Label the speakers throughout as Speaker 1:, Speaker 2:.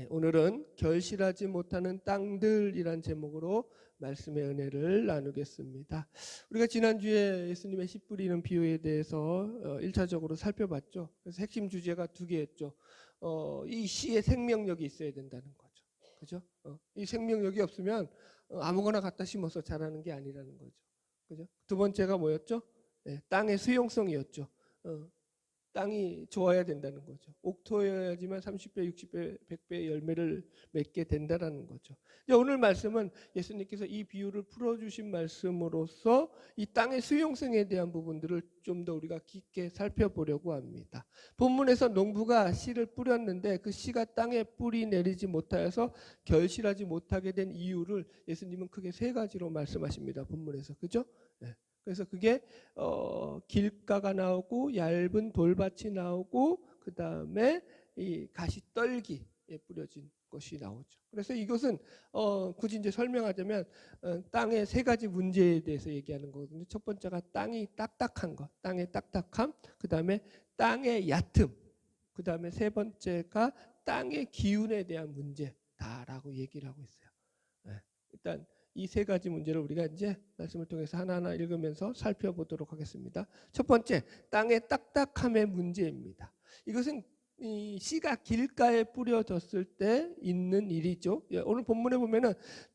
Speaker 1: 오늘은 결실하지 못하는 땅들이란 제목으로 말씀의 은혜를 나누겠습니다. 우리가 지난주에 예수님의 씨 뿌리는 비유에 대해서 1차적으로 살펴봤죠. 그래서 핵심 주제가 두 개였죠. 이 씨에 생명력이 있어야 된다는 거죠. 그죠? 이 생명력이 없으면 아무거나 갖다 심어서 자라는 게 아니라는 거죠. 그죠? 두 번째가 뭐였죠? 땅의 수용성이었죠. 땅이 좋아야 된다는 거죠. 옥토여야지만 30배, 60배, 100배 열매를 맺게 된다는 거죠. 오늘 말씀은 예수님께서 이 비유를 풀어주신 말씀으로써 이 땅의 수용성에 대한 부분들을 좀 더 우리가 깊게 살펴보려고 합니다. 본문에서 농부가 씨를 뿌렸는데 그 씨가 땅에 뿌리 내리지 못하여서 결실하지 못하게 된 이유를 예수님은 크게 세 가지로 말씀하십니다. 본문에서. 그죠? 그래서 그게 길가가 나오고 얇은 돌밭이 나오고 그 다음에 이 가시떨기에 뿌려진 것이 나오죠. 그래서 이것은 굳이 이제 설명하자면 땅의 세 가지 문제에 대해서 얘기하는 거거든요. 첫 번째가 땅이 딱딱한 것, 땅의 딱딱함, 그 다음에 땅의 얕음, 그 다음에 세 번째가 땅의 기운에 대한 문제다라고 얘기를 하고 있어요. 일단 이 세 가지 문제를 우리가 이제 말씀을 통해서 하나하나 읽으면서 살펴보도록 하겠습니다. 첫 번째, 땅의 딱딱함의 문제입니다. 이것은 이 씨가 길가에 뿌려졌을 때 있는 일이죠. 오늘 본문에 보면은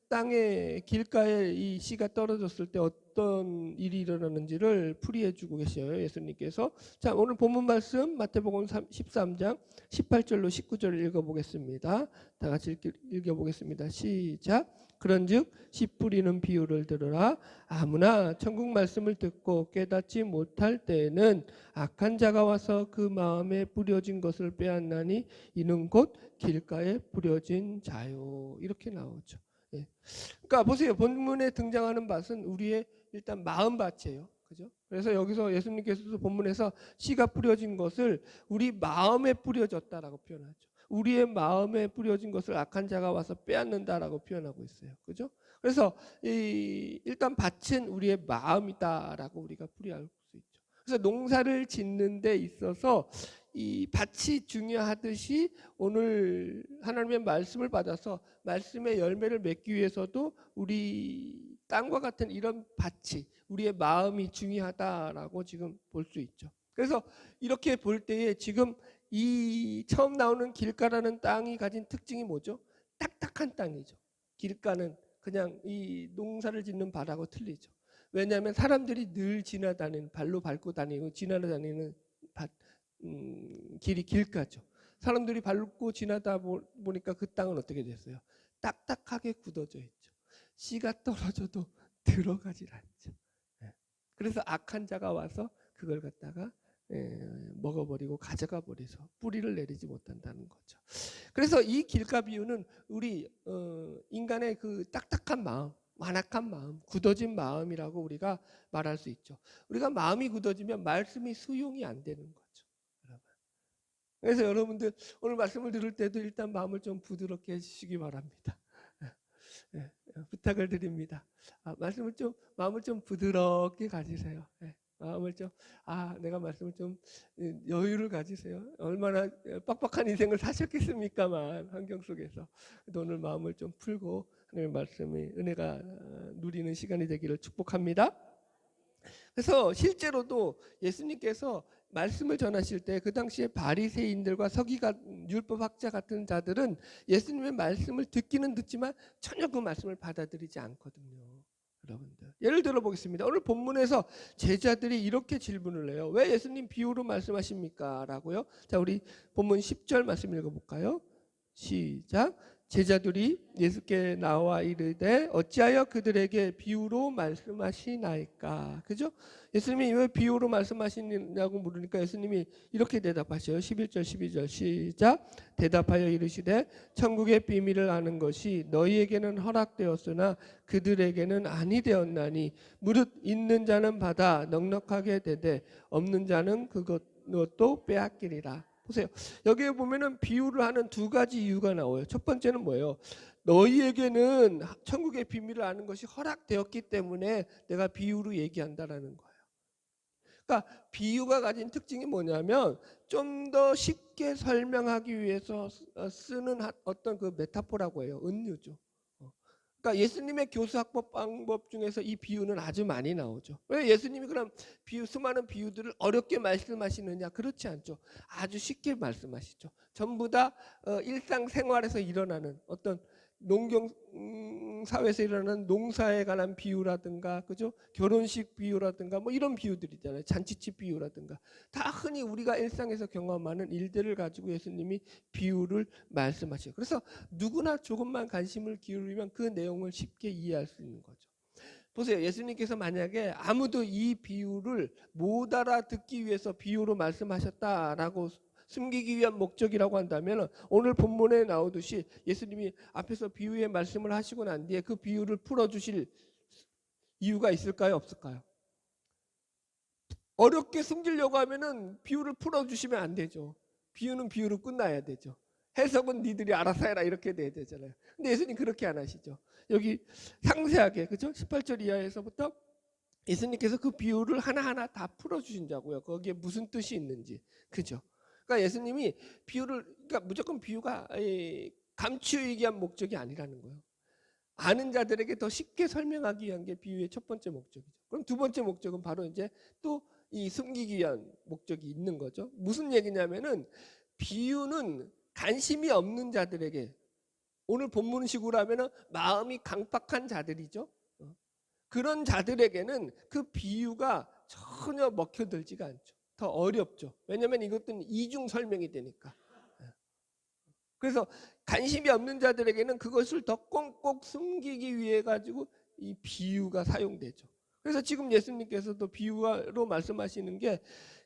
Speaker 1: 땅의 길가에 이 씨가 떨어졌을 때 어떤 일이 일어나는지를 풀이해 주고 계셔요. 예수님께서. 자, 오늘 본문 말씀 마태복음 13장 18절로 19절을 읽어보겠습니다. 다 같이 읽어보겠습니다. 시작. 그런즉 씨 뿌리는 비유를 들으라. 아무나 천국 말씀을 듣고 깨닫지 못할 때에는 악한 자가 와서 그 마음에 뿌려진 것을 빼앗나니 이는 곧 길가에 뿌려진 자요. 이렇게 나오죠. 그러니까 보세요. 본문에 등장하는 밭은 우리의 일단 마음밭이에요. 그죠? 그래서 여기서 예수님께서도 본문에서 씨가 뿌려진 것을 우리 마음에 뿌려졌다라고 표현하죠. 우리의 마음에 뿌려진 것을 악한 자가 와서 빼앗는다라고 표현하고 있어요. 그죠? 그래서 일단 밭은 우리의 마음이다라고 우리가 풀이할 수 있죠. 그래서 농사를 짓는 데 있어서 이 밭이 중요하듯이 오늘 하나님의 말씀을 받아서 말씀의 열매를 맺기 위해서도 우리 땅과 같은 이런 밭이 우리의 마음이 중요하다라고 지금 볼 수 있죠. 그래서 이렇게 볼 때에 지금 이 처음 나오는 길가라는 땅이 가진 특징이 뭐죠? 딱딱한 땅이죠. 길가는 그냥 이 농사를 짓는 밭하고 틀리죠. 왜냐하면 사람들이 늘 지나다니는 발로 밟고 다니고 지나다니는 밭, 길이 길가죠. 사람들이 밟고 지나다 보니까 그 땅은 어떻게 됐어요? 딱딱하게 굳어져 있죠. 씨가 떨어져도 들어가질 않죠. 그래서 악한 자가 와서 그걸 갖다가 먹어버리고 가져가 버려서 뿌리를 내리지 못한다는 거죠. 그래서 이 길가 비유는 우리 인간의 그 딱딱한 마음, 완악한 마음, 굳어진 마음이라고 우리가 말할 수 있죠. 우리가 마음이 굳어지면 말씀이 수용이 안 되는 거죠. 그래서 여러분들 오늘 말씀을 들을 때도 일단 마음을 좀 부드럽게 해주시기 바랍니다. 부탁을 드립니다. 마음을 좀 부드럽게 가지세요. 마음을 좀 내가 말씀을 좀 여유를 가지세요. 얼마나 빡빡한 인생을 사셨겠습니까만 환경 속에서 오늘 마음을 좀 풀고 하나님의 말씀이 은혜가 누리는 시간이 되기를 축복합니다. 그래서 실제로도 예수님께서 말씀을 전하실 때 그 당시에 바리새인들과 서기관 율법학자 같은 자들은 예수님의 말씀을 듣기는 듣지만 전혀 그 말씀을 받아들이지 않거든요. 여러분들 예를 들어 보겠습니다. 오늘 본문에서 제자들이 이렇게 질문을 해요. 왜 예수님 비유로 말씀하십니까? 라고요. 자, 우리 본문 10절 말씀 읽어볼까요? 시작. 제자들이 예수께 나와 이르되 어찌하여 그들에게 비유로 말씀하시나이까. 그죠? 예수님이 왜 비유로 말씀하시냐고 물으니까 예수님이 이렇게 대답하셔요. 11절 12절 시작. 대답하여 이르시되 천국의 비밀을 아는 것이 너희에게는 허락되었으나 그들에게는 아니 되었나니 무릇 있는 자는 받아 넉넉하게 되되 없는 자는 그것도 빼앗기리라. 보세요. 여기에 보면은 비유를 하는 두 가지 이유가 나와요. 첫 번째는 뭐예요? 너희에게는 천국의 비밀을 아는 것이 허락되었기 때문에 내가 비유로 얘기한다라는 거예요. 그러니까 비유가 가진 특징이 뭐냐면 좀 더 쉽게 설명하기 위해서 쓰는 어떤 그 메타포라고 해요. 은유죠. 그러니까 예수님의 교수학법 방법 중에서 이 비유는 아주 많이 나오죠. 왜 예수님이 그럼 수많은 비유들을 어렵게 말씀하시느냐? 그렇지 않죠. 아주 쉽게 말씀하시죠. 전부 다 일상생활에서 일어나는 어떤 농경 사회에서 일어나는 농사에 관한 비유라든가, 그죠? 결혼식 비유라든가, 뭐 이런 비유들이잖아요. 잔치집 비유라든가. 다 흔히 우리가 일상에서 경험하는 일들을 가지고 예수님이 비유를 말씀하셔요. 그래서 누구나 조금만 관심을 기울이면 그 내용을 쉽게 이해할 수 있는 거죠. 보세요. 예수님께서 만약에 아무도 이 비유를 못 알아듣기 위해서 비유로 말씀하셨다라고 숨기기 위한 목적이라고 한다면 오늘 본문에 나오듯이 예수님이 앞에서 비유의 말씀을 하시고 난 뒤에 그 비유를 풀어주실 이유가 있을까요? 없을까요? 어렵게 숨기려고 하면은 비유를 풀어주시면 안 되죠. 비유는 비유로 끝나야 되죠. 해석은 니들이 알아서 해라 이렇게 돼야 되잖아요. 근데 예수님 그렇게 안 하시죠. 여기 상세하게, 그죠? 18절 이하에서부터 예수님께서 그 비유를 하나하나 다 풀어주신다고요. 거기에 무슨 뜻이 있는지, 그죠? 그러니까 예수님이 비유를, 그러니까 무조건 비유가 감추기 위한 목적이 아니라는 거예요. 아는 자들에게 더 쉽게 설명하기 위한 게 비유의 첫 번째 목적이죠. 그럼 두 번째 목적은 바로 이제 또 이 숨기기 위한 목적이 있는 거죠. 무슨 얘기냐면은 비유는 관심이 없는 자들에게, 오늘 본문식으로 하면은 마음이 강박한 자들이죠. 그런 자들에게는 그 비유가 전혀 먹혀들지가 않죠. 더 어렵죠. 왜냐하면 이것들은 이중 설명이 되니까. 그래서 관심이 없는 자들에게는 그것을 더 꽁꽁 숨기기 위해 가지고 이 비유가 사용되죠. 그래서 지금 예수님께서도 비유로 말씀하시는 게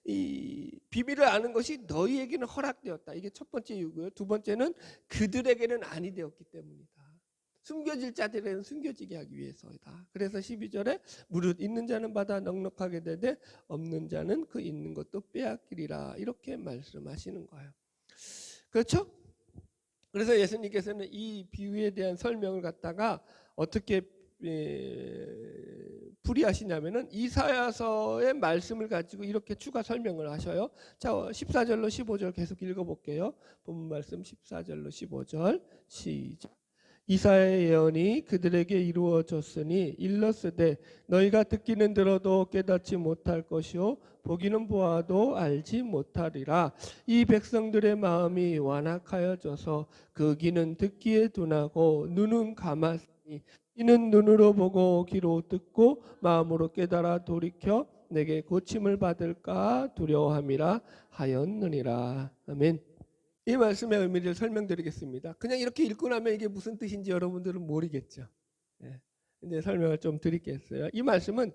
Speaker 1: 이 비밀을 아는 것이 너희에게는 허락되었다. 이게 첫 번째 이유고요. 두 번째는 그들에게는 아니 되었기 때문이다. 숨겨질 자들에게는 숨겨지게 하기 위해서이다. 그래서 12절에 무릇 있는 자는 받아 넉넉하게 되되 없는 자는 그 있는 것도 빼앗기리라. 이렇게 말씀하시는 거예요. 그렇죠? 그래서 예수님께서는 이 비유에 대한 설명을 갖다가 어떻게 풀이하시냐면은 이사야서의 말씀을 가지고 이렇게 추가 설명을 하셔요. 자, 14절로 15절 계속 읽어볼게요. 본문 말씀 14절로 15절 시작. 이사야의 예언이 그들에게 이루어졌으니 일렀으되 너희가 듣기는 들어도 깨닫지 못할 것이요 보기는 보아도 알지 못하리라. 이 백성들의 마음이 완악하여져서 그 귀는 듣기에 둔하고 눈은 감았으니 이는 눈으로 보고 귀로 듣고 마음으로 깨달아 돌이켜 내게 고침을 받을까 두려워함이라 하였느니라. 아멘. 이 말씀의 의미를 설명드리겠습니다. 그냥 이렇게 읽고 나면 이게 무슨 뜻인지 여러분들은 모르겠죠. 예. 이제 설명을 좀 드리겠어요. 이 말씀은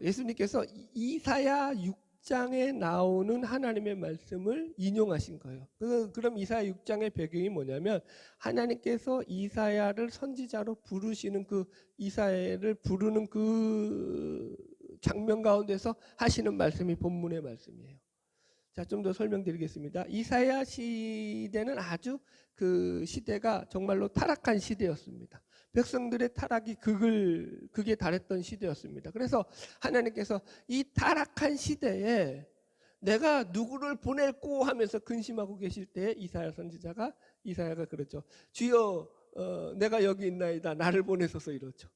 Speaker 1: 예수님께서 이사야 6장에 나오는 하나님의 말씀을 인용하신 거예요. 그럼 이사야 6장의 배경이 뭐냐면 하나님께서 이사야를 선지자로 부르시는 그 이사야를 부르는 그 장면 가운데서 하시는 말씀이 본문의 말씀이에요. 자, 좀 더 설명드리겠습니다. 이사야 시대는 아주 그 시대가 정말로 타락한 시대였습니다. 백성들의 타락이 극에 달했던 시대였습니다. 그래서 하나님께서 이 타락한 시대에 내가 누구를 보낼꼬 하면서 근심하고 계실 때 이사야가 그렇죠. 주여 내가 여기 있나이다. 나를 보내소서 이러죠.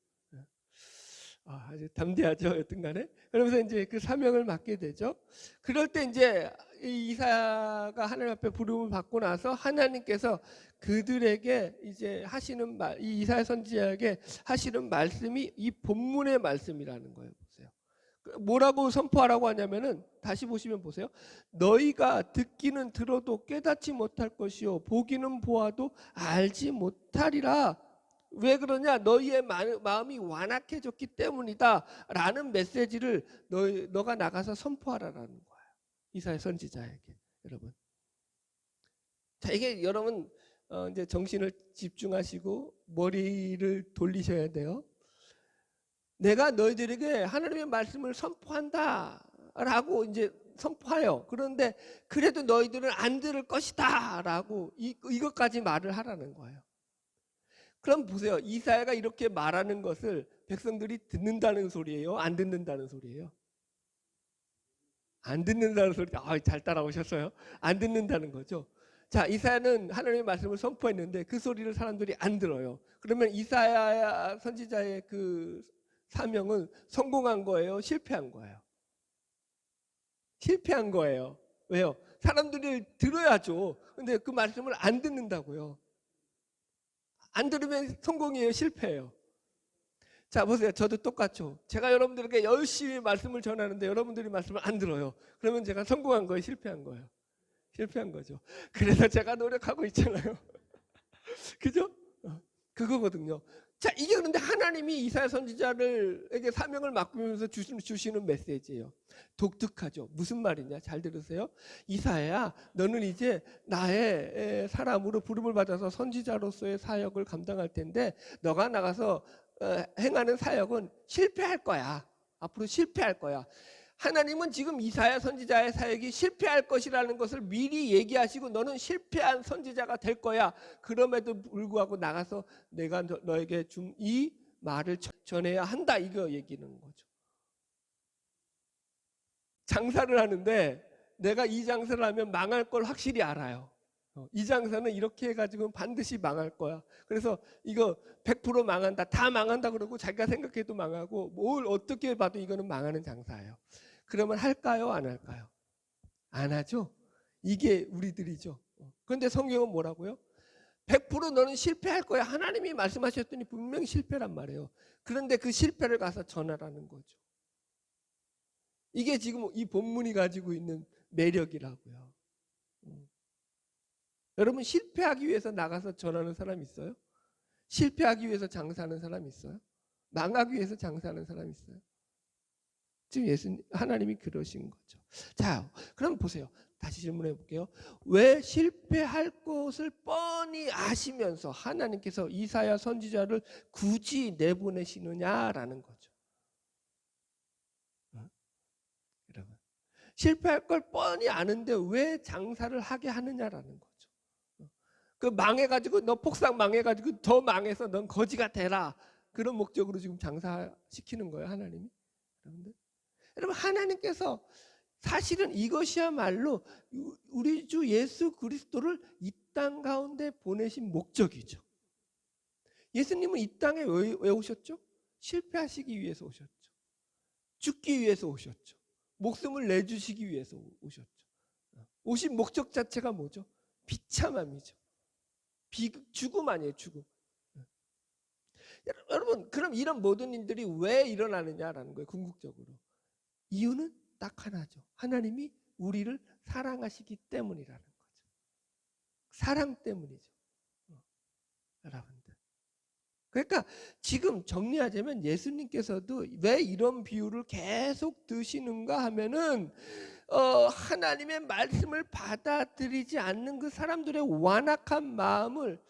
Speaker 1: 아주 담대하죠. 여튼간에. 그러면서 이제 그 사명을 맡게 되죠. 그럴 때 이제 이사야가 하나님 앞에 부름을 받고 나서 하나님께서 그들에게 이제 하시는 말, 이 이사야 선지자에게 하시는 말씀이 이 본문의 말씀이라는 거예요. 보세요. 뭐라고 선포하라고 하냐면은 다시 보시면 보세요. 너희가 듣기는 들어도 깨닫지 못할 것이요 보기는 보아도 알지 못하리라. 왜 그러냐? 너희의 마음이 완악해졌기 때문이다 라는 메시지를 너가 나가서 선포하라라는 거예요. 이사야 선지자에게. 여러분, 자, 이게 여러분 이제 정신을 집중하시고 머리를 돌리셔야 돼요. 내가 너희들에게 하나님의 말씀을 선포한다 라고 이제 선포해요. 그런데 그래도 너희들은 안 들을 것이다 라고 이것까지 말을 하라는 거예요. 그럼 보세요. 이사야가 이렇게 말하는 것을 백성들이 듣는다는 소리예요? 안 듣는다는 소리예요? 안 듣는다는 소리, 잘 따라오셨어요. 안 듣는다는 거죠. 자, 이사야는 하나님의 말씀을 선포했는데 그 소리를 사람들이 안 들어요. 그러면 이사야 선지자의 그 사명은 성공한 거예요? 실패한 거예요? 실패한 거예요. 왜요? 사람들이 들어야죠. 근데 그 말씀을 안 듣는다고요. 안 들으면 성공이에요? 실패예요? 자, 보세요. 저도 똑같죠. 제가 여러분들에게 열심히 말씀을 전하는데 여러분들이 말씀을 안 들어요. 그러면 제가 성공한 거예요? 실패한 거예요? 실패한 거죠. 그래서 제가 노력하고 있잖아요. 그죠? 그거거든요. 자, 이게 그런데 하나님이 이사야 선지자에게 사명을 맡기면서 주시는 메시지예요. 독특하죠. 무슨 말이냐? 잘 들으세요. 이사야, 너는 이제 나의 사람으로 부름을 받아서 선지자로서의 사역을 감당할 텐데 너가 나가서 행하는 사역은 실패할 거야. 앞으로 실패할 거야. 하나님은 지금 이사야 선지자의 사역이 실패할 것이라는 것을 미리 얘기하시고 너는 실패한 선지자가 될 거야. 그럼에도 불구하고 나가서 내가 너에게 준 이 말을 전해야 한다. 이거 얘기는 거죠. 장사를 하는데 내가 이 장사를 하면 망할 걸 확실히 알아요. 이 장사는 이렇게 해가지고 반드시 망할 거야. 그래서 이거 100% 망한다. 다 망한다 그러고 자기가 생각해도 망하고 뭘 어떻게 봐도 이거는 망하는 장사예요. 그러면 할까요? 안 할까요? 안 하죠. 이게 우리들이죠. 그런데 성경은 뭐라고요? 100% 너는 실패할 거야. 하나님이 말씀하셨더니 분명히 실패란 말이에요. 그런데 그 실패를 가서 전하라는 거죠. 이게 지금 이 본문이 가지고 있는 매력이라고요. 여러분 실패하기 위해서 나가서 전하는 사람 있어요? 실패하기 위해서 장사하는 사람 있어요? 망하기 위해서 장사하는 사람 있어요? 지금 하나님이 그러신 거죠. 자, 그럼 보세요. 다시 질문해 볼게요. 왜 실패할 것을 뻔히 아시면서 하나님께서 이사야 선지자를 굳이 내보내시느냐라는 거죠. 여러분, 실패할 걸 뻔히 아는데 왜 장사를 하게 하느냐라는 거죠. 그 망해가지고 너 폭삭 망해가지고 더 망해서 넌 거지가 되라. 그런 목적으로 지금 장사시키는 거예요, 하나님이. 여러분, 하나님께서 사실은 이것이야말로 우리 주 예수 그리스도를 이 땅 가운데 보내신 목적이죠. 예수님은 이 땅에 왜 오셨죠? 실패하시기 위해서 오셨죠. 죽기 위해서 오셨죠. 목숨을 내주시기 위해서 오셨죠. 오신 목적 자체가 뭐죠? 비참함이죠. 죽음 아니에요, 죽음. 여러분, 그럼 이런 모든 일들이 왜 일어나느냐라는 거예요, 궁극적으로. 이유는 딱 하나죠. 하나님이 우리를 사랑하시기 때문이라는 거죠. 사랑 때문이죠. 여러분들. 그러니까 지금 정리하자면 예수님께서도 왜 이런 비유를 계속 드시는가 하면은 하나님의 말씀을 받아들이지 않는 그 사람들의 완악한 마음을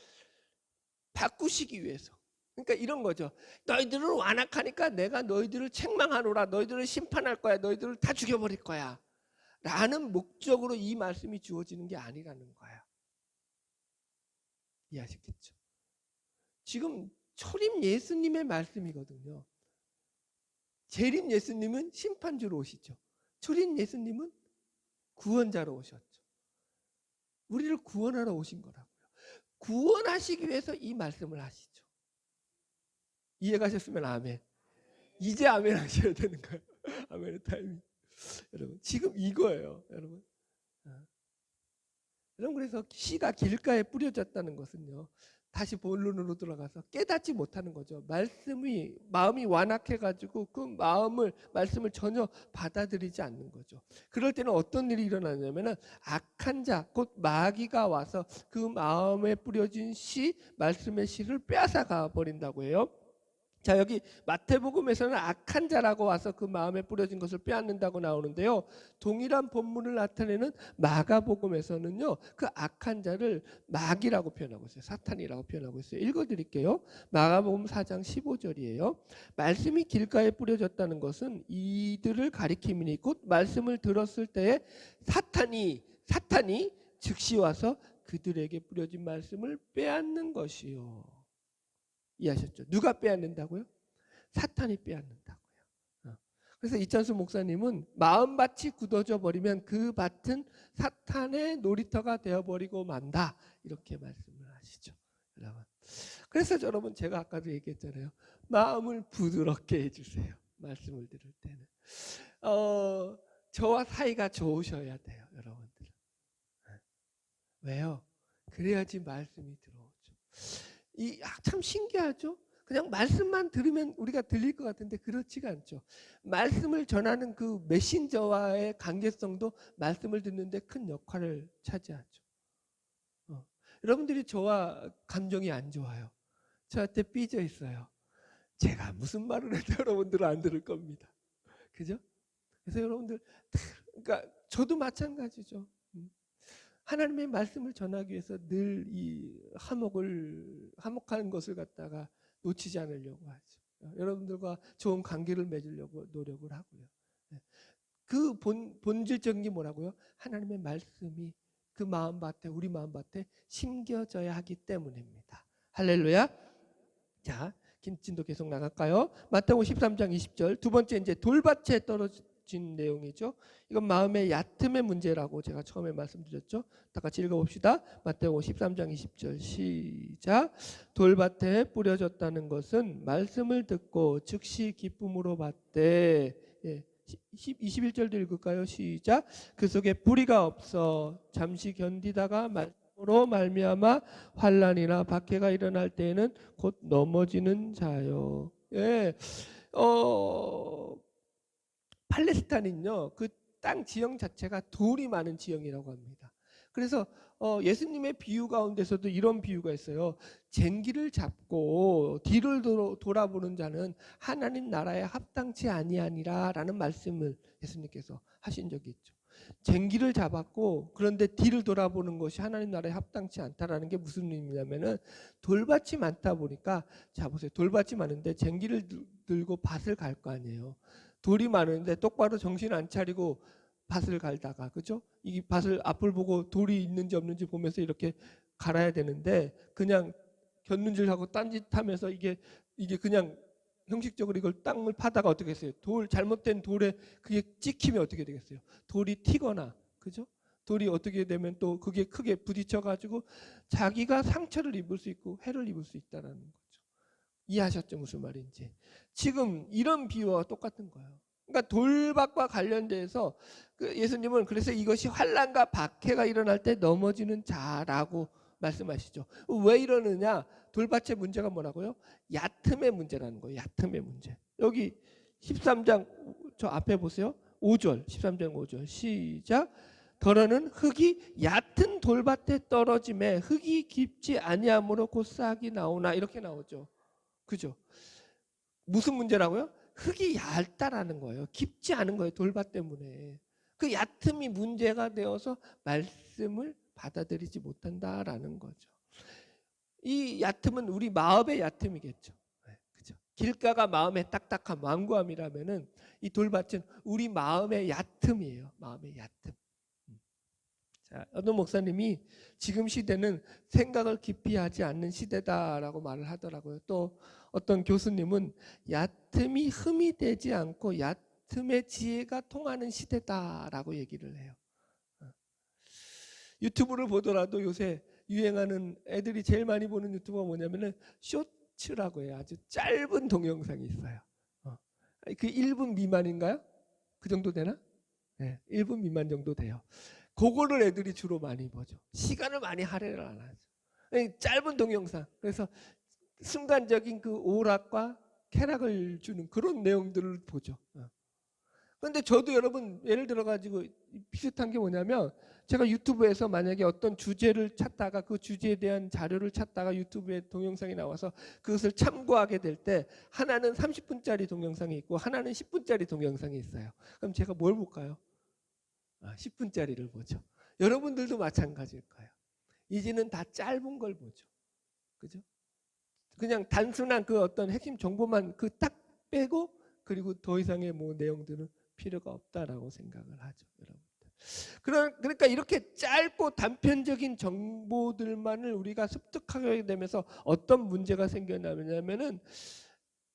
Speaker 1: 바꾸시기 위해서. 그러니까 이런 거죠. 너희들을 완악하니까 내가 너희들을 책망하노라. 너희들을 심판할 거야. 너희들을 다 죽여버릴 거야. 라는 목적으로 이 말씀이 주어지는 게 아니라는 거야. 이해하시겠죠? 지금 초림 예수님의 말씀이거든요. 재림 예수님은 심판주로 오시죠. 초림 예수님은 구원자로 오셨죠. 우리를 구원하러 오신 거라고요. 구원하시기 위해서 이 말씀을 하시죠. 이해가셨으면 아멘. 이제 아멘 하셔야 되는 거예요. 아멘의 타이밍. 여러분, 지금 이거예요. 여러분. 여러분, 그래서 씨가 길가에 뿌려졌다는 것은요, 다시 본론으로 들어가서 깨닫지 못하는 거죠. 마음이 완악해가지고 그 말씀을 전혀 받아들이지 않는 거죠. 그럴 때는 어떤 일이 일어나냐면은 악한 자, 곧 마귀가 와서 그 마음에 뿌려진 말씀의 씨를 빼앗아가 버린다고 해요. 자, 여기 마태복음에서는 악한 자라고 와서 그 마음에 뿌려진 것을 빼앗는다고 나오는데요. 동일한 본문을 나타내는 마가복음에서는요, 그 악한 자를 마귀라고 표현하고 있어요. 사탄이라고 표현하고 있어요. 읽어드릴게요. 마가복음 4장 15절이에요. 말씀이 길가에 뿌려졌다는 것은 이들을 가리킴이니 곧 말씀을 들었을 때에 사탄이 즉시 와서 그들에게 뿌려진 말씀을 빼앗는 것이요. 이해하셨죠? 누가 빼앗는다고요? 사탄이 빼앗는다고요. 그래서 이찬수 목사님은 마음밭이 굳어져 버리면 그 밭은 사탄의 놀이터가 되어버리고 만다, 이렇게 말씀을 하시죠. 여러분. 그래서 여러분, 제가 아까도 얘기했잖아요. 마음을 부드럽게 해주세요. 말씀을 들을 때는 저와 사이가 좋으셔야 돼요, 여러분들. 왜요? 그래야지 말씀이 들어오죠. 참 신기하죠? 그냥 말씀만 들으면 우리가 들릴 것 같은데 그렇지가 않죠. 말씀을 전하는 그 메신저와의 관계성도 말씀을 듣는데 큰 역할을 차지하죠. 여러분들이 저와 감정이 안 좋아요. 저한테 삐져 있어요. 제가 무슨 말을 해도 여러분들은 안 들을 겁니다. 그죠? 그래서 여러분들, 그러니까 저도 마찬가지죠. 하나님의 말씀을 전하기 위해서 늘 이 화목하는 것을 갖다가 놓치지 않으려고 하죠. 여러분들과 좋은 관계를 맺으려고 노력을 하고요. 그 본질적인 게 뭐라고요? 하나님의 말씀이 그 마음밭에, 우리 마음밭에 심겨져야 하기 때문입니다. 할렐루야. 자, 김진도 계속 나갈까요? 마태복음 13장 20절, 두 번째 이제 돌밭에 떨어진 내용이죠. 이건 마음의 얕음의 문제라고 제가 처음에 말씀드렸죠. 다 같이 읽어봅시다. 마태복음 13장 20절 시작. 돌밭에 뿌려졌다는 것은 말씀을 듣고 즉시 기쁨으로 받되, 21절도 읽을까요? 시작. 그 속에 뿌리가 없어 잠시 견디다가 말씀으로 말미암아 환난이나 박해가 일어날 때에는 곧 넘어지는 자요. 팔레스타인은요, 그 땅 지형 자체가 돌이 많은 지형이라고 합니다. 그래서 예수님의 비유 가운데서도 이런 비유가 있어요. 쟁기를 잡고 뒤를 돌아보는 자는 하나님 나라에 합당치 아니하니라라는 말씀을 예수님께서 하신 적이 있죠. 쟁기를 잡았고 그런데 뒤를 돌아보는 것이 하나님 나라에 합당치 않다라는 게 무슨 의미냐면은, 돌밭이 많다 보니까, 자 보세요. 돌밭이 많은데 쟁기를 들고 밭을 갈 거 아니에요. 돌이 많은데 똑바로 정신 안 차리고 밭을 갈다가, 그죠? 이 밭을 앞을 보고 돌이 있는지 없는지 보면서 이렇게 갈아야 되는데 그냥 곁눈질하고 딴짓하면서 이게 그냥 형식적으로 이걸 땅을 파다가 어떻게 했어요? 잘못된 돌에 그게 찍히면 어떻게 되겠어요? 돌이 튀거나, 그죠? 돌이 어떻게 되면 또 그게 크게 부딪혀가지고 자기가 상처를 입을 수 있고 해를 입을 수 있다는 거죠. 이해하셨죠? 무슨 말인지. 지금 이런 비유와 똑같은 거예요. 그러니까 돌밭과 관련돼서 예수님은 그래서 이것이 환난과 박해가 일어날 때 넘어지는 자라고 말씀하시죠. 왜 이러느냐? 돌밭의 문제가 뭐라고요? 얕음의 문제라는 거예요. 얕음의 문제. 여기 13장 저 앞에 보세요. 5절, 13장 5절 시작. 더러는 흙이 얕은 돌밭에 떨어짐에 흙이 깊지 아니하므로 곧 싹이 나오나, 이렇게 나오죠. 그죠? 무슨 문제라고요? 흙이 얇다라는 거예요. 깊지 않은 거예요. 돌밭 때문에. 그 얕음이 문제가 되어서 말씀을 받아들이지 못한다라는 거죠. 이 얕음은 우리 마음의 얕음이겠죠. 그죠? 길가가 마음의 딱딱함, 완고함이라면은 이 돌밭은 우리 마음의 얕음이에요. 마음의 얕음. 자, 어떤 목사님이 지금 시대는 생각을 깊이 하지 않는 시대다라고 말을 하더라고요. 또 어떤 교수님은 얕음이 흠이 되지 않고 얕음의 지혜가 통하는 시대다라고 얘기를 해요. 유튜브를 보더라도 요새 유행하는, 애들이 제일 많이 보는 유튜브가 뭐냐면은 쇼츠라고 해요. 아주 짧은 동영상이 있어요. 그 1분 미만인가요? 그 정도 되나? 네, 1분 미만 정도 돼요. 그거를 애들이 주로 많이 보죠. 시간을 많이 할애를 안 하죠. 짧은 동영상. 그래서 순간적인 그 오락과 쾌락을 주는 그런 내용들을 보죠. 그런데 저도 여러분, 예를 들어 가지고 비슷한 게 뭐냐면, 제가 유튜브에서 만약에 어떤 주제를 찾다가 그 주제에 대한 자료를 찾다가 유튜브에 동영상이 나와서 그것을 참고하게 될 때, 하나는 30분짜리 동영상이 있고 하나는 10분짜리 동영상이 있어요. 그럼 제가 뭘 볼까요? 10분짜리를 보죠. 여러분들도 마찬가지일 거예요. 이제는 다 짧은 걸 보죠. 그죠? 그냥 단순한 그 어떤 핵심 정보만 그 딱 빼고, 그리고 더 이상의 뭐 내용들은 필요가 없다라고 생각을 하죠, 여러분들. 그러니까 이렇게 짧고 단편적인 정보들만을 우리가 습득하게 되면서 어떤 문제가 생겨나냐면은,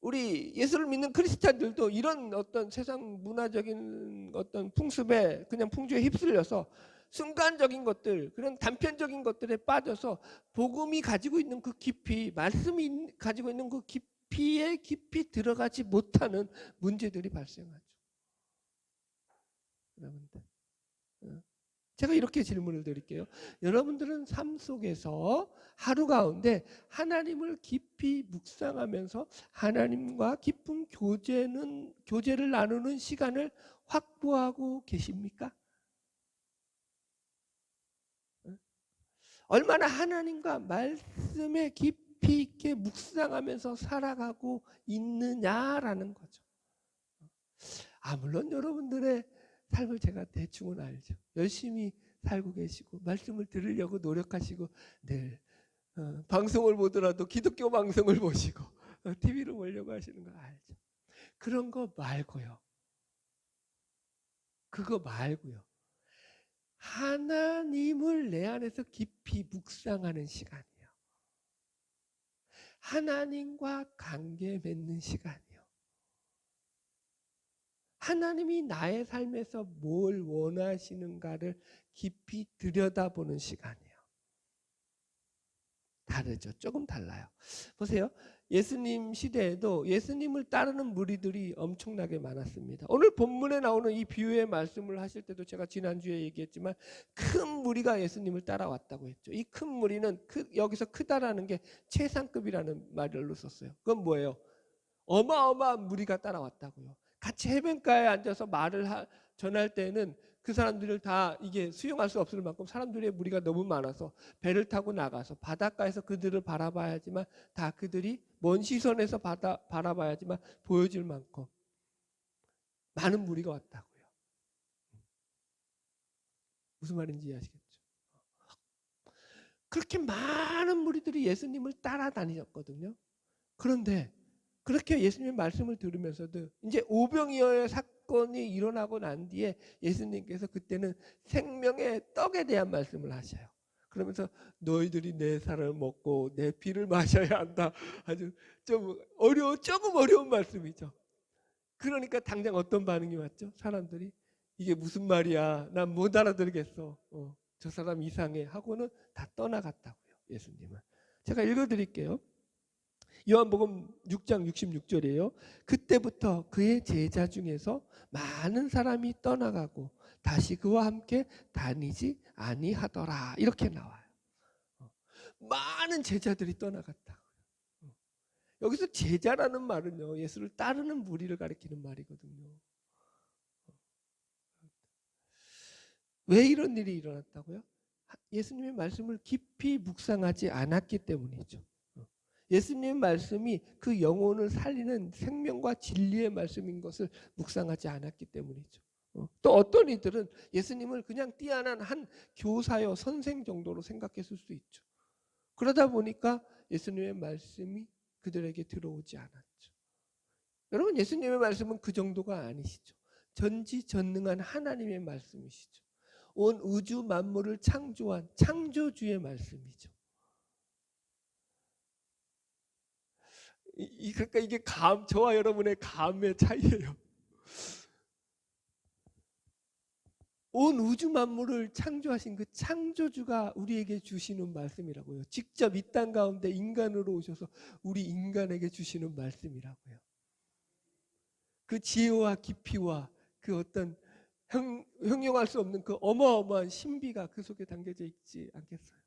Speaker 1: 우리 예수를 믿는 크리스찬들도 이런 어떤 세상 문화적인 어떤 풍습에 그냥 풍조에 휩쓸려서 순간적인 것들, 그런 단편적인 것들에 빠져서 복음이 가지고 있는 그 깊이, 말씀이 가지고 있는 그 깊이에 깊이 들어가지 못하는 문제들이 발생하죠. 여러분들, 제가 이렇게 질문을 드릴게요. 여러분들은 삶 속에서 하루 가운데 하나님을 깊이 묵상하면서 하나님과 깊은 교제를 나누는 시간을 확보하고 계십니까? 얼마나 하나님과 말씀에 깊이 있게 묵상하면서 살아가고 있느냐라는 거죠. 물론 여러분들의 삶을 제가 대충은 알죠. 열심히 살고 계시고 말씀을 들으려고 노력하시고 늘 방송을 보더라도 기독교 방송을 보시고 TV를 보려고 하시는 거 알죠. 그런 거 말고요. 그거 말고요. 하나님을 내 안에서 깊이 묵상하는 시간이요. 하나님과 관계 맺는 시간이요. 하나님이 나의 삶에서 뭘 원하시는가를 깊이 들여다보는 시간이에요. 다르죠. 조금 달라요. 보세요. 예수님 시대에도 예수님을 따르는 무리들이 엄청나게 많았습니다. 오늘 본문에 나오는 이 비유의 말씀을 하실 때도 제가 지난주에 얘기했지만 큰 무리가 예수님을 따라왔다고 했죠. 이 큰 무리는 여기서 크다라는 게 최상급이라는 말로 썼어요. 그건 뭐예요? 어마어마한 무리가 따라왔다고요. 같이 해변가에 앉아서 말을 전할 때는 그 사람들을 다 이게 수용할 수 없을 만큼 사람들의 무리가 너무 많아서 배를 타고 나가서 바닷가에서 그들을 바라봐야지만 다 그들이 먼 시선에서 바라봐야지만 보여질 만큼 많은 무리가 왔다고요. 무슨 말인지 이해하시겠죠? 그렇게 많은 무리들이 예수님을 따라다녔거든요. 그런데 그렇게 예수님의 말씀을 들으면서도 이제 오병이어의 사건이 일어나고 난 뒤에 예수님께서 그때는 생명의 떡에 대한 말씀을 하셔요. 그러면서 너희들이 내 살을 먹고 내 피를 마셔야 한다. 아주 조금 어려운 말씀이죠. 그러니까 당장 어떤 반응이 왔죠? 사람들이 이게 무슨 말이야? 난 못 알아들겠어. 저 사람 이상해 하고는 다 떠나갔다고요. 예수님은. 제가 읽어드릴게요. 요한복음 6장 66절이에요. 그때부터 그의 제자 중에서 많은 사람이 떠나가고 다시 그와 함께 다니지 아니하더라. 이렇게 나와요. 많은 제자들이 떠나갔다. 여기서 제자라는 말은요, 예수를 따르는 무리를 가리키는 말이거든요. 왜 이런 일이 일어났다고요? 예수님의 말씀을 깊이 묵상하지 않았기 때문이죠. 예수님의 말씀이 그 영혼을 살리는 생명과 진리의 말씀인 것을 묵상하지 않았기 때문이죠. 또 어떤 이들은 예수님을 그냥 띄어난 한 교사여 선생 정도로 생각했을 수 있죠. 그러다 보니까 예수님의 말씀이 그들에게 들어오지 않았죠. 여러분, 예수님의 말씀은 그 정도가 아니시죠. 전지전능한 하나님의 말씀이시죠. 온 우주 만물을 창조한 창조주의 말씀이죠. 그러니까 이게 저와 여러분의 감의 차이예요. 온 우주 만물을 창조하신 그 창조주가 우리에게 주시는 말씀이라고요. 직접 이 땅 가운데 인간으로 오셔서 우리 인간에게 주시는 말씀이라고요. 그 지혜와 깊이와 그 어떤 형용할 수 없는 그 어마어마한 신비가 그 속에 담겨져 있지 않겠어요?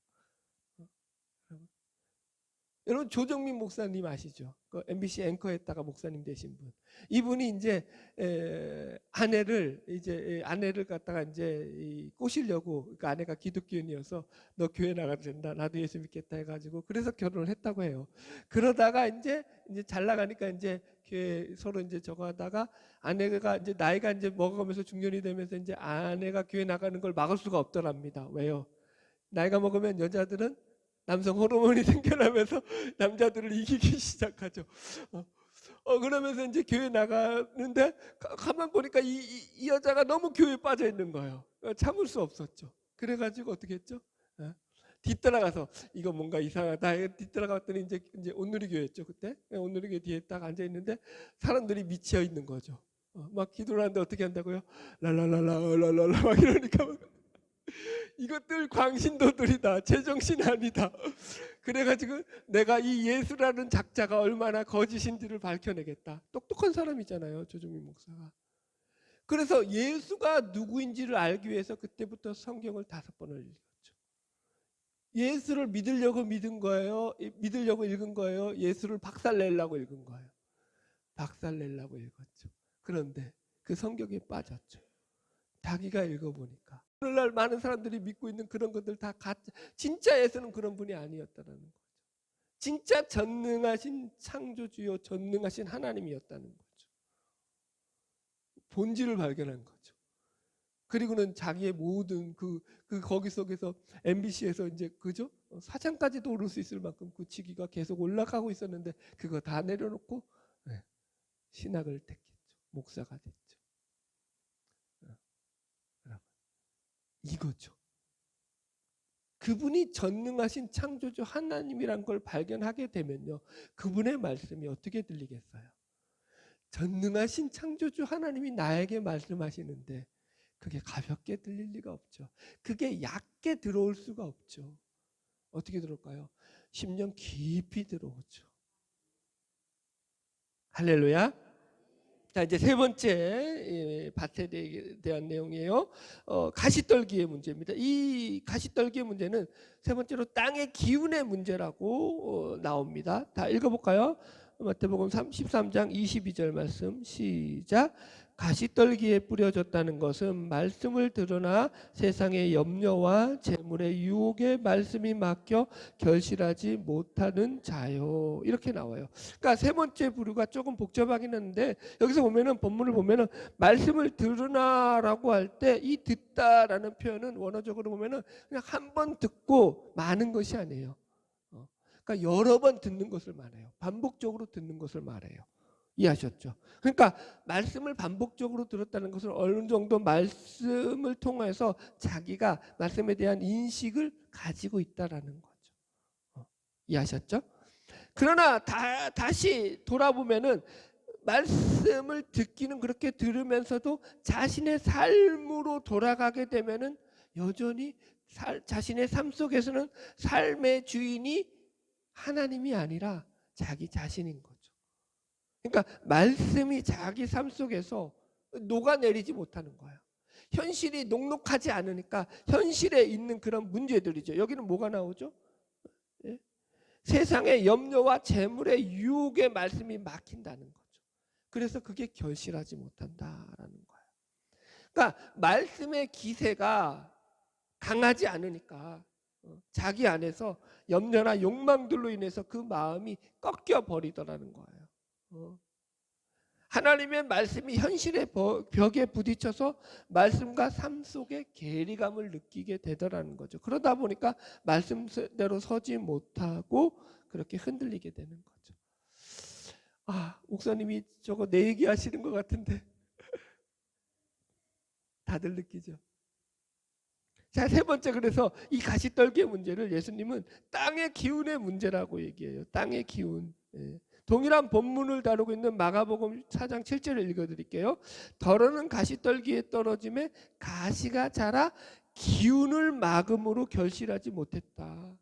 Speaker 1: 여러분, 조정민 목사님 아시죠? 그 MBC 앵커했다가 목사님 되신 분. 이분이 이제 아내를 갖다가 이제 꼬시려고, 그러니까 아내가 기독교인이어서 너 교회 나가도 된다, 나도 예수 믿겠다 해가지고 그래서 결혼을 했다고 해요. 그러다가 이제 잘 나가니까 이제 교회 서로 이제 저거 하다가 아내가 이제 나이가 이제 먹어가면서 중년이 되면서 이제 아내가 교회 나가는 걸 막을 수가 없더랍니다. 왜요? 나이가 먹으면 여자들은 남성 호르몬이 생겨나면서 남자들을 이기기 시작하죠. 그러면서 이제 교회 나가는데 가만 보니까 이 여자가 너무 교회에 빠져 있는 거예요. 참을 수 없었죠. 그래가지고 어떻게 했죠? 뒤따라가서 이거 뭔가 이상하다. 뒤따라갔더니 이제 온누리교회였죠 그때. 온누리교회 뒤에 딱 앉아 있는데 사람들이 미쳐 있는 거죠. 막 기도를 하는데 어떻게 한다고요? 랄랄랄라 막 이러니까 이것들 광신도들이다. 제정신 아니다. 그래가지고 내가 이 예수라는 작자가 얼마나 거짓인지를 밝혀내겠다. 똑똑한 사람이잖아요 조중민 목사가. 그래서 예수가 누구인지를 알기 위해서 그때부터 성경을 5번을 읽었죠. 예수를 믿으려고 믿은 거예요? 믿으려고 읽은 거예요? 예수를 박살내려고 읽은 거예요? 박살내려고 읽었죠. 그런데 그 성경에 빠졌죠. 자기가 읽어보니까 오늘날 많은 사람들이 믿고 있는 그런 것들 다 가짜. 진짜 예수는 그런 분이 아니었다는 거죠. 진짜 전능하신 창조주요 전능하신 하나님이었다는 거죠. 본질을 발견한 거죠. 그리고는 자기의 모든 그 거기 속에서 MBC에서 이제 그죠? 사장까지도 오를 수 있을 만큼 그 직위가 계속 올라가고 있었는데 그거 다 내려놓고 신학을 택했죠. 목사가 됐죠. 이거죠. 그분이 전능하신 창조주 하나님이란 걸 발견하게 되면요. 그분의 말씀이 어떻게 들리겠어요? 전능하신 창조주 하나님이 나에게 말씀하시는데 그게 가볍게 들릴 리가 없죠. 그게 얕게 들어올 수가 없죠. 어떻게 들어올까요? 심령 깊이 들어오죠. 할렐루야. 자, 이제 세 번째 밭에 대한 내용이에요. 가시떨기의 문제입니다. 이 가시떨기의 문제는 세 번째로 땅의 기운의 문제라고 나옵니다. 다 읽어볼까요? 마태복음 13장 22절 말씀 시작. 가시떨기에 뿌려졌다는 것은 말씀을 들으나 세상의 염려와 재물의 유혹에 말씀이 막혀 결실하지 못하는 자요. 이렇게 나와요. 그러니까 세 번째 부류가 조금 복잡하긴 한데 여기서 보면은 본문을 보면은 말씀을 들으나라고 할 때 이 듣다라는 표현은 원어적으로 보면은 그냥 한 번 듣고 마는 것이 아니에요. 그러니까 여러 번 듣는 것을 말해요. 반복적으로 듣는 것을 말해요. 이해하셨죠? 그러니까 말씀을 반복적으로 들었다는 것은 어느 정도 말씀을 통해서 자기가 말씀에 대한 인식을 가지고 있다라는 거죠. 이해하셨죠? 그러나 다시 돌아보면은 말씀을 듣기는 그렇게 들으면서도 자신의 삶으로 돌아가게 되면은 여전히 자신의 삶 속에서는 삶의 주인이 하나님이 아니라 자기 자신인 거죠. 그러니까 말씀이 자기 삶 속에서 녹아내리지 못하는 거예요. 현실이 녹록하지 않으니까 현실에 있는 그런 문제들이죠. 여기는 뭐가 나오죠? 예? 세상의 염려와 재물의 유혹의 말씀이 막힌다는 거죠. 그래서 그게 결실하지 못한다라는 거예요. 그러니까 말씀의 기세가 강하지 않으니까 자기 안에서 염려나 욕망들로 인해서 그 마음이 꺾여 버리더라는 거예요. 하나님의 말씀이 현실의 벽에 부딪혀서 말씀과 삶 속에 괴리감을 느끼게 되더라는 거죠. 그러다 보니까 말씀대로 서지 못하고 그렇게 흔들리게 되는 거죠. 아, 목사님이 저거 내 얘기 하시는 것 같은데 다들 느끼죠. 자, 세 번째, 그래서 이 가시떨기의 문제를 예수님은 땅의 기운의 문제라고 얘기해요. 땅의 기운. 동일한 본문을 다루고 있는 마가복음 4장 7절을 읽어드릴게요. 더러는 가시떨기에 떨어짐에 가시가 자라 기운을 막음으로 결실하지 못했다.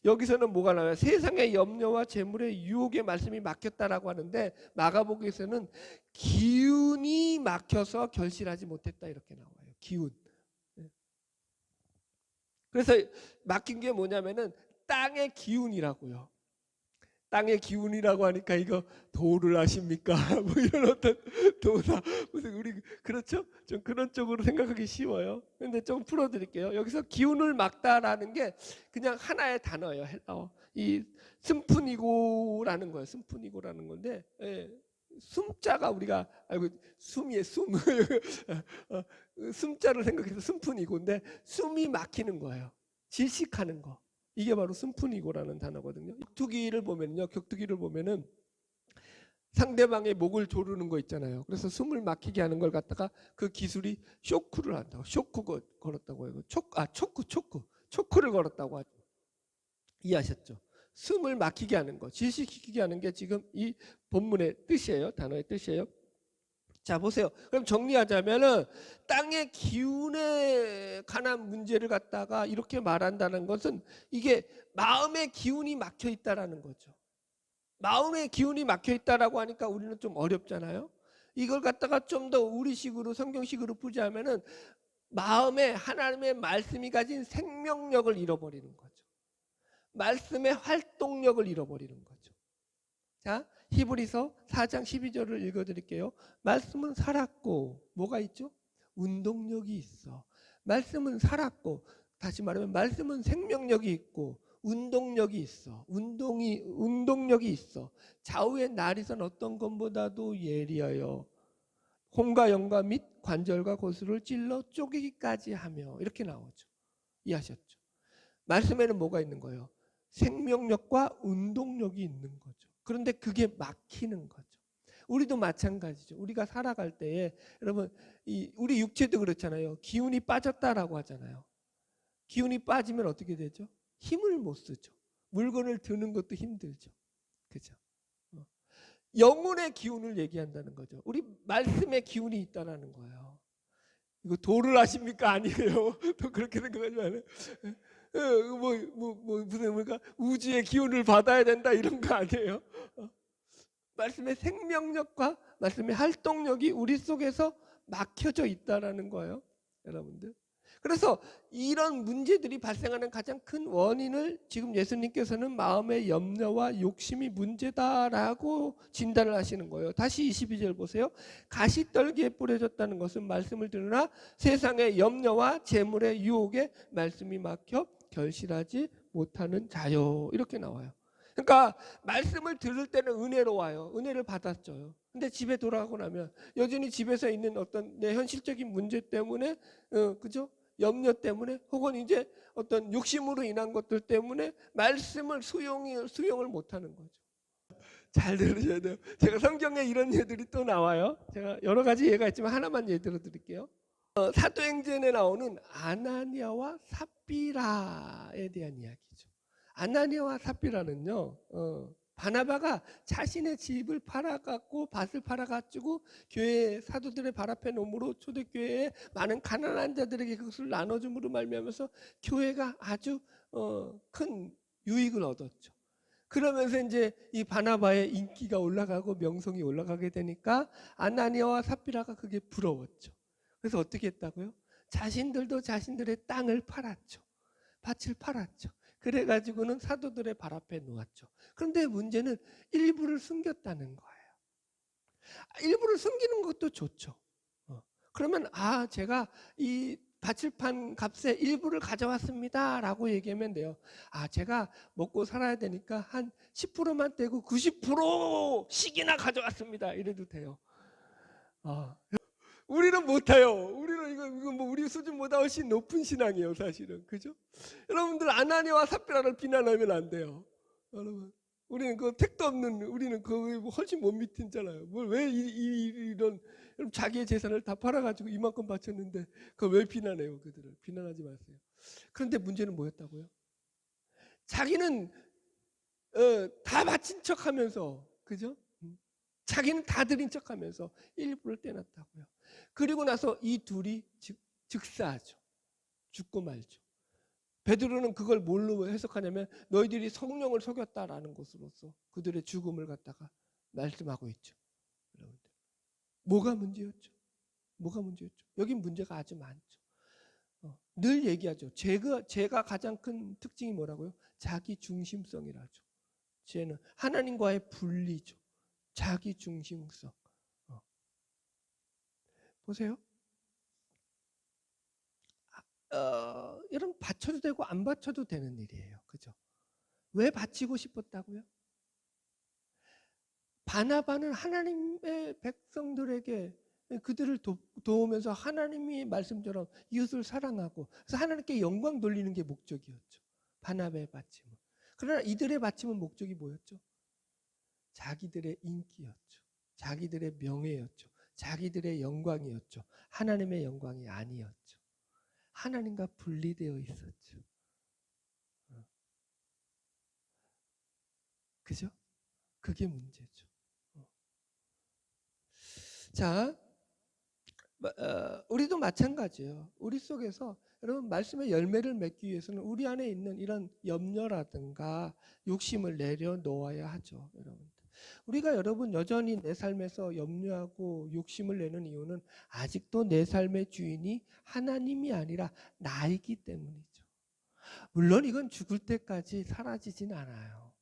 Speaker 1: 여기서는 뭐가 나와요? 세상의 염려와 재물의 유혹의 말씀이 막혔다라고 하는데 마가복음에서는 기운이 막혀서 결실하지 못했다 이렇게 나와요. 기운. 그래서 막힌 게 뭐냐면은 땅의 기운이라고요. 땅의 기운이라고 하니까 이거 도를 아십니까? 뭐 이런 어떤 도사 무슨 우리 그렇죠? 좀 그런 쪽으로 생각하기 쉬워요. 근데 좀 풀어드릴게요. 여기서 기운을 막다라는 게 그냥 하나의 단어예요. 헬라어. 이 숨푸니고라는 거예요. 숨푸니고라는 건데 숨자가 우리가 알고 숨이에요. 숨. 숨자를 생각해서 숨푸니고인데 숨이 막히는 거예요. 질식하는 거. 이게 바로 숨푸니고라는 단어거든요. 격투기를 보면은 상대방의 목을 조르는 거 있잖아요. 그래서 숨을 막히게 하는 걸 갖다가 그 기술이 쇼크를 한다고. 쇼크 걸었다고 해요. 초크. 초크를 걸었다고 하죠. 이해하셨죠? 숨을 막히게 하는 거, 질식시키게 하는 게 지금 이 본문의 뜻이에요. 단어의 뜻이에요. 자, 보세요. 그럼 정리하자면은 땅의 기운에 관한 문제를 갖다가 이렇게 말한다는 것은 이게 마음의 기운이 막혀 있다라는 거죠. 마음의 기운이 막혀 있다라고 하니까 우리는 좀 어렵잖아요. 이걸 갖다가 좀 더 우리식으로 성경식으로 풀자면은 마음에 하나님의 말씀이 가진 생명력을 잃어버리는 거죠. 말씀의 활동력을 잃어버리는 거죠. 자, 히브리서 4장 12절을 읽어드릴게요. 말씀은 살았고 뭐가 있죠? 운동력이 있어. 말씀은 살았고, 다시 말하면 말씀은 생명력이 있고 운동력이 있어. 운동력이 있어. 좌우의 날이선 어떤 것보다도 예리하여 혼과 영과 및 관절과 고수를 찔러 쪼개기까지 하며, 이렇게 나오죠. 이해하셨죠? 말씀에는 뭐가 있는 거예요? 생명력과 운동력이 있는 거죠. 그런데 그게 막히는 거죠. 우리도 마찬가지죠. 우리가 살아갈 때에 여러분, 우리 육체도 그렇잖아요. 기운이 빠졌다라고 하잖아요. 기운이 빠지면 어떻게 되죠? 힘을 못 쓰죠. 물건을 드는 것도 힘들죠. 그죠? 영혼의 기운을 얘기한다는 거죠. 우리 말씀의 기운이 있다라는 거예요. 이거 도를 아십니까? 아니에요. 또 그렇게 생각하지 마요. 무슨 뭡니까? 우주의 기운을 받아야 된다 이런 거 아니에요. 말씀의 생명력과 말씀의 활동력이 우리 속에서 막혀져 있다라는 거예요, 여러분들. 그래서 이런 문제들이 발생하는 가장 큰 원인을 지금 예수님께서는 마음의 염려와 욕심이 문제다라고 진단을 하시는 거예요. 다시 22절 보세요. 가시떨기에 뿌려졌다는 것은 말씀을 들으나 세상의 염려와 재물의 유혹에 말씀이 막혀 결실하지 못하는 자요. 이렇게 나와요. 그러니까 말씀을 들을 때는 은혜로 와요. 은혜를 받았죠. 근데 집에 돌아가고 나면 여전히 집에서 있는 어떤 내 현실적인 문제 때문에, 그죠? 염려 때문에, 혹은 이제 어떤 욕심으로 인한 것들 때문에 말씀을 수용을 못하는 거죠. 잘 들으셔야 돼요. 제가 성경에 이런 예들이 또 나와요. 제가 여러 가지 예가 있지만 하나만 예 들어드릴게요. 사도행전에 나오는 아나니아와 삽비라에 대한 이야기죠. 아나니아와 삽비라는요, 바나바가 자신의 집을 팔아갖고 밭을 팔아가지고 교회 사도들의 발 앞에 놓음으로 초대교회에 많은 가난한 자들에게 그것을 나눠줌으로 말미암아서 교회가 아주 큰 유익을 얻었죠. 그러면서 이제 이 바나바의 인기가 올라가고 명성이 올라가게 되니까 아나니아와 삽비라가 그게 부러웠죠. 그래서 어떻게 했다고요? 자신들도 자신들의 땅을 팔았죠. 밭을 팔았죠. 그래가지고는 사도들의 발 앞에 놓았죠. 그런데 문제는 일부를 숨겼다는 거예요. 일부를 숨기는 것도 좋죠. 그러면 제가 이 밭을 판 값의 일부를 가져왔습니다 라고 얘기하면 돼요. 제가 먹고 살아야 되니까 한 10%만 떼고 90%씩이나 가져왔습니다 이래도 돼요. 우리는 못해요. 우리는 이거 뭐 우리 수준보다 훨씬 높은 신앙이에요, 사실은. 그죠? 여러분들 아나니아와 삽비라를 비난하면 안 돼요. 여러분, 우리는 그 택도 없는, 우리는 그 훨씬 못 미친잖아요. 뭘 왜 이런, 자기의 재산을 다 팔아가지고 이만큼 바쳤는데 그걸 왜 비난해요, 그들을? 비난하지 마세요. 그런데 문제는 뭐였다고요? 자기는 다 바친 척하면서, 그죠? 자기는 다 드린 척하면서 일부를 떼놨다고요. 그리고 나서 이 둘이 즉사하죠. 죽고 말죠. 베드로는 그걸 뭘로 해석하냐면 너희들이 성령을 속였다라는 것으로서 그들의 죽음을 갖다가 말씀하고 있죠. 여러분들, 뭐가 문제였죠? 뭐가 문제였죠? 여기 문제가 아주 많죠. 늘 얘기하죠. 죄가 가장 큰 특징이 뭐라고요? 자기 중심성이라죠. 죄는 하나님과의 분리죠. 자기 중심성. 보세요. 여러분, 바쳐도 되고 안 바쳐도 되는 일이에요. 그죠? 왜 바치고 싶었다고요? 바나바는 하나님의 백성들에게 그들을 도우면서 하나님이 말씀처럼 이웃을 사랑하고 그래서 하나님께 영광 돌리는 게 목적이었죠. 바나바의 바침은. 그러나 이들의 바침은 목적이 뭐였죠? 자기들의 인기였죠. 자기들의 명예였죠. 자기들의 영광이었죠. 하나님의 영광이 아니었죠. 하나님과 분리되어 있었죠. 그죠? 그게 문제죠. 자, 우리도 마찬가지예요. 우리 속에서 여러분 말씀의 열매를 맺기 위해서는 우리 안에 있는 이런 염려라든가 욕심을 내려놓아야 하죠. 여러분. 우리가 여러분 여전히 내 삶에서 염려하고 욕심을 내는 이유는 아직도 내 삶의 주인이 하나님이 아니라 나이기 때문이죠. 물론 이건 죽을 때까지 사라지진 않아요.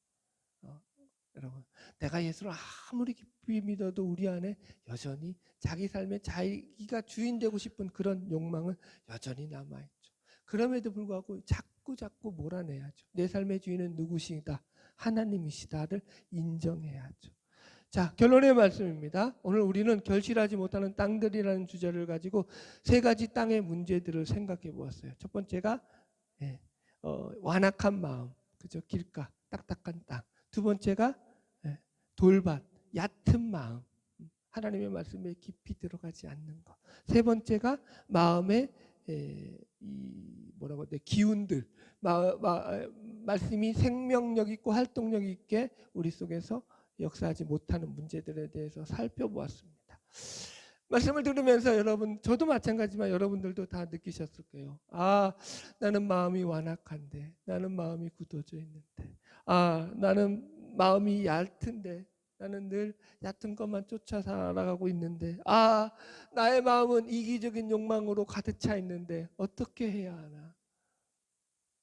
Speaker 1: 여러분, 내가 예수를 아무리 깊이 믿어도 우리 안에 여전히 자기 삶에 자기가 주인 되고 싶은 그런 욕망은 여전히 남아있죠. 그럼에도 불구하고 자꾸 몰아내야죠. 내 삶의 주인은 누구시다? 하나님이시다를 인정해야죠. 자, 결론의 말씀입니다. 오늘 우리는 결실하지 못하는 땅들이라는 주제를 가지고 세 가지 땅의 문제들을 생각해 보았어요. 첫 번째가 완악한 마음, 그죠? 길가, 딱딱한 땅. 두 번째가 돌밭, 얕은 마음, 하나님의 말씀에 깊이 들어가지 않는 것. 세 번째가 마음의 기운들, 말씀이 생명력 있고 활동력 있게 우리 속에서 역사하지 못하는 문제들에 대해서 살펴보았습니다. 말씀을 들으면서 여러분, 저도 마찬가지지만 여러분들도 다 느끼셨을 거예요. 아, 나는 마음이 완악한데, 나는 마음이 굳어져 있는데, 아, 나는 마음이 얇은데, 나는 늘 얕은 것만 쫓아 살아가고 있는데, 아, 나의 마음은 이기적인 욕망으로 가득 차 있는데 어떻게 해야 하나?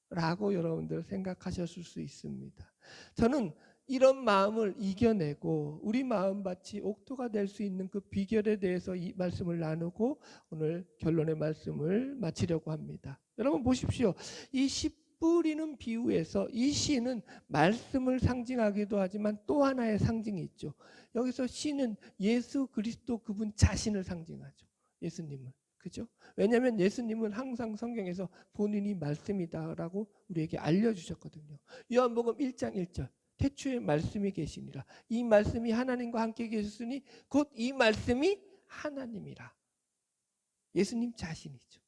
Speaker 1: 라고 여러분들 생각하셨을 수 있습니다. 저는 이런 마음을 이겨내고 우리 마음밭이 옥토가 될 수 있는 그 비결에 대해서 이 말씀을 나누고 오늘 결론의 말씀을 마치려고 합니다. 여러분 보십시오. 이 씨 뿌리는 비유에서 이 씨는 말씀을 상징하기도 하지만 또 하나의 상징이 있죠. 여기서 씨는 예수 그리스도 그분 자신을 상징하죠. 예수님을. 그죠? 왜냐하면 예수님은 항상 성경에서 본인이 말씀이다라고 우리에게 알려주셨거든요. 요한복음 1장 1절. 태초에 말씀이 계시니라. 이 말씀이 하나님과 함께 계셨으니 곧 이 말씀이 하나님이라. 예수님 자신이죠.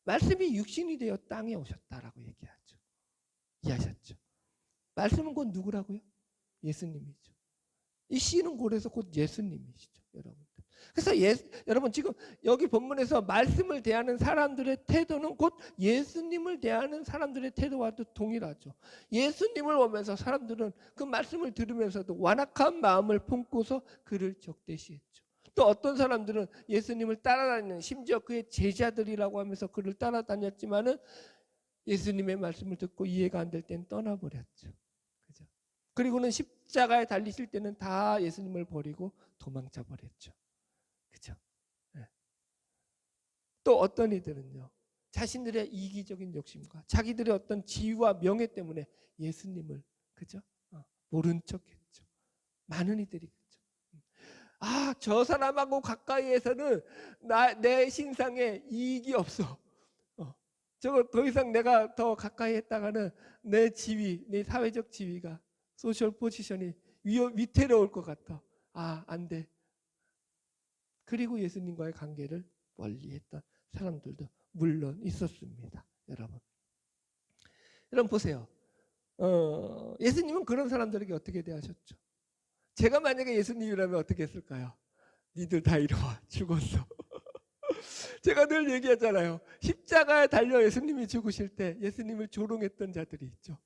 Speaker 1: 말씀이 육신이 되어 땅에 오셨다라고 얘기하죠. 이해하셨죠? 말씀은 곧 누구라고요? 예수님이죠. 이 씨는 고래서 곧 예수님이시죠, 여러분. 그래서 여러분 지금 여기 본문에서 말씀을 대하는 사람들의 태도는 곧 예수님을 대하는 사람들의 태도와도 동일하죠. 예수님을 보면서 사람들은 그 말씀을 들으면서도 완악한 마음을 품고서 그를 적대시했죠. 또 어떤 사람들은 예수님을 따라다니는, 심지어 그의 제자들이라고 하면서 그를 따라다녔지만은 예수님의 말씀을 듣고 이해가 안 될 땐 떠나버렸죠. 그죠? 그리고는 십자가에 달리실 때는 다 예수님을 버리고 도망쳐 버렸죠. 그죠? 네. 또 어떤 이들은요, 자신들의 이기적인 욕심과 자기들의 어떤 지위와 명예 때문에 예수님을, 그죠? 모른 척했죠. 많은 이들이 그죠. 아, 저 사람하고 가까이에서는 내 신상에 이익이 없어. 저거 더 이상 내가 더 가까이 했다가는 내 지위, 내 사회적 지위가, 소셜 포지션이 위태로울 것 같아. 아, 안 돼. 그리고 예수님과의 관계를 멀리했던 사람들도 물론 있었습니다. 여러분 보세요. 예수님은 그런 사람들에게 어떻게 대하셨죠? 제가 만약에 예수님이라면 어떻게 했을까요? 니들 다 이리 와, 죽었어. 제가 늘 얘기하잖아요. 십자가에 달려 예수님이 죽으실 때 예수님을 조롱했던 자들이 있죠.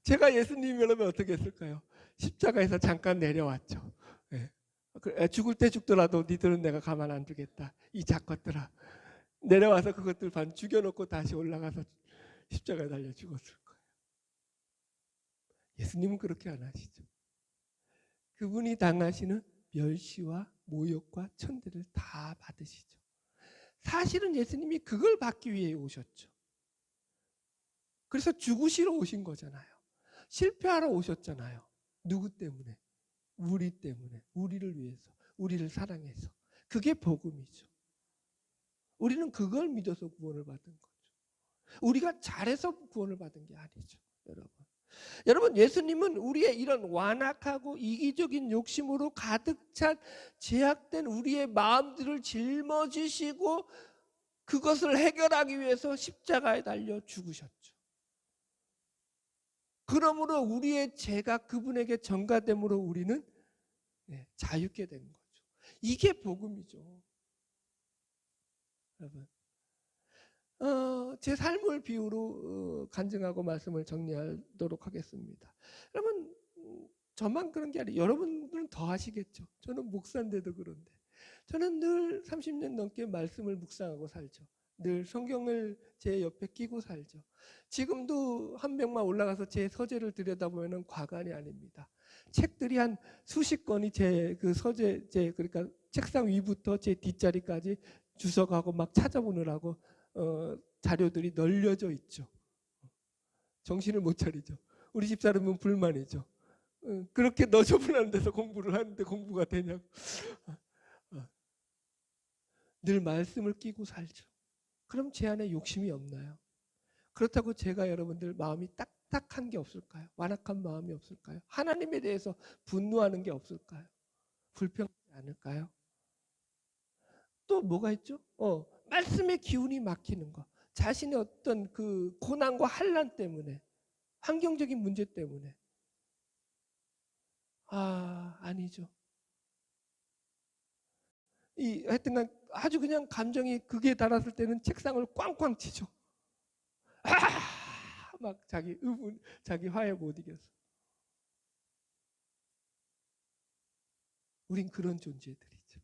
Speaker 1: 제가 예수님이라면 어떻게 했을까요? 십자가에서 잠깐 내려왔죠. 네. 죽을 때 죽더라도 니들은 내가 가만 안 두겠다. 이 작것들아. 내려와서 그것들 반 죽여놓고 다시 올라가서 십자가에 달려 죽었을 거예요. 예수님은 그렇게 안 하시죠. 그분이 당하시는 멸시와 모욕과 천대를 다 받으시죠. 사실은 예수님이 그걸 받기 위해 오셨죠. 그래서 죽으시러 오신 거잖아요. 실패하러 오셨잖아요. 누구 때문에? 우리 때문에, 우리를 위해서, 우리를 사랑해서. 그게 복음이죠. 우리는 그걸 믿어서 구원을 받은 거죠. 우리가 잘해서 구원을 받은 게 아니죠, 여러분. 여러분, 예수님은 우리의 이런 완악하고 이기적인 욕심으로 가득 찬 제약된 우리의 마음들을 짊어지시고 그것을 해결하기 위해서 십자가에 달려 죽으셨죠. 그러므로 우리의 죄가 그분에게 전가됨으로 우리는 자유케 되는 거죠. 이게 복음이죠. 여러분, 제 삶을 비유로 간증하고 말씀을 정리하도록 하겠습니다. 여러분, 저만 그런 게 아니라 여러분들은 더 하시겠죠. 저는 목사인데도 그런데 저는 늘 30년 넘게 말씀을 묵상하고 살죠. 늘 성경을 제 옆에 끼고 살죠. 지금도 한 벽만 올라가서 제 서재를 들여다보면 과관이 아닙니다. 책들이 한 수십 권이 제 그 서재, 그러니까 책상 위부터 제 뒷자리까지 주석하고 막 찾아보느라고 자료들이 널려져 있죠. 정신을 못 차리죠. 우리 집사람은 불만이죠. 그렇게 너저분한 데서 공부를 하는데 공부가 되냐고. 늘 말씀을 끼고 살죠. 그럼 제 안에 욕심이 없나요? 그렇다고 제가 여러분들 마음이 딱딱한 게 없을까요? 완악한 마음이 없을까요? 하나님에 대해서 분노하는 게 없을까요? 불평하지 않을까요? 또 뭐가 있죠? 말씀의 기운이 막히는 거. 자신의 어떤 그 고난과 환난 때문에, 환경적인 문제 때문에. 아니죠. 하여튼간 아주 그냥 감정이 극에 달았을 때는 책상을 꽝꽝 치죠. 막 자기 화에 못 이겨서. 우린 그런 존재들이죠.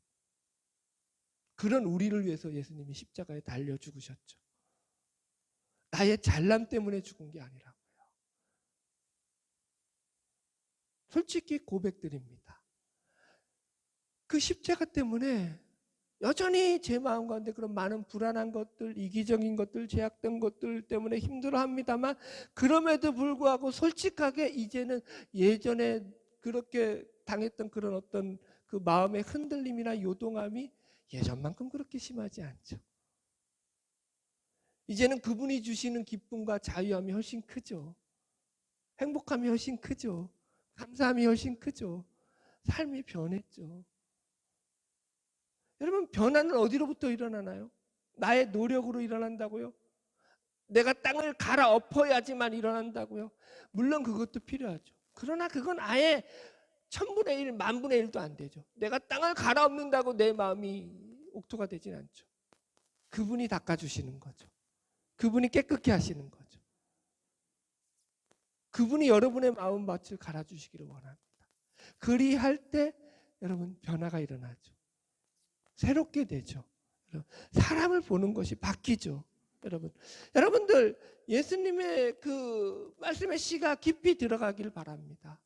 Speaker 1: 그런 우리를 위해서 예수님이 십자가에 달려 죽으셨죠. 나의 잘남 때문에 죽은 게 아니라고요. 솔직히 고백드립니다. 그 십자가 때문에 여전히 제 마음 가운데 그런 많은 불안한 것들, 이기적인 것들, 제약된 것들 때문에 힘들어합니다만, 그럼에도 불구하고 솔직하게 이제는 예전에 그렇게 당했던 그런 어떤 그 마음의 흔들림이나 요동함이 예전만큼 그렇게 심하지 않죠. 이제는 그분이 주시는 기쁨과 자유함이 훨씬 크죠. 행복함이 훨씬 크죠. 감사함이 훨씬 크죠. 삶이 변했죠. 여러분, 변화는 어디로부터 일어나나요? 나의 노력으로 일어난다고요? 내가 땅을 갈아엎어야지만 일어난다고요? 물론 그것도 필요하죠. 그러나 그건 아예 1000분의 1, 10,000분의 1도 안 되죠. 내가 땅을 갈아엎는다고 내 마음이 옥토가 되진 않죠. 그분이 닦아주시는 거죠. 그분이 깨끗게 하시는 거죠. 그분이 여러분의 마음밭을 갈아주시기를 원합니다. 그리할 때 여러분 변화가 일어나죠. 새롭게 되죠. 사람을 보는 것이 바뀌죠. 여러분들 예수님의 그 말씀의 씨가 깊이 들어가길 바랍니다.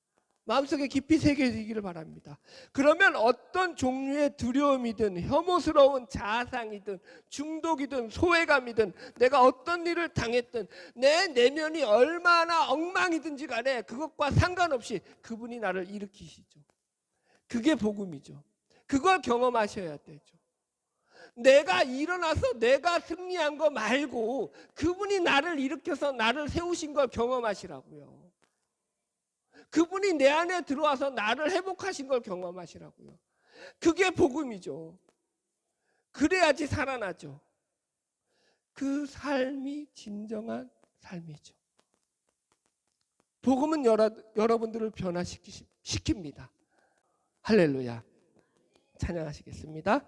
Speaker 1: 마음속에 깊이 새겨지기를 바랍니다. 그러면 어떤 종류의 두려움이든 혐오스러운 자아상이든 중독이든 소외감이든 내가 어떤 일을 당했든 내 내면이 얼마나 엉망이든지 간에 그것과 상관없이 그분이 나를 일으키시죠. 그게 복음이죠. 그걸 경험하셔야 되죠. 내가 일어나서 내가 승리한 거 말고 그분이 나를 일으켜서 나를 세우신 걸 경험하시라고요. 그분이 내 안에 들어와서 나를 회복하신 걸 경험하시라고요. 그게 복음이죠. 그래야지 살아나죠. 그 삶이 진정한 삶이죠. 복음은 여러분들을 변화시킵니다. 할렐루야. 찬양하시겠습니다.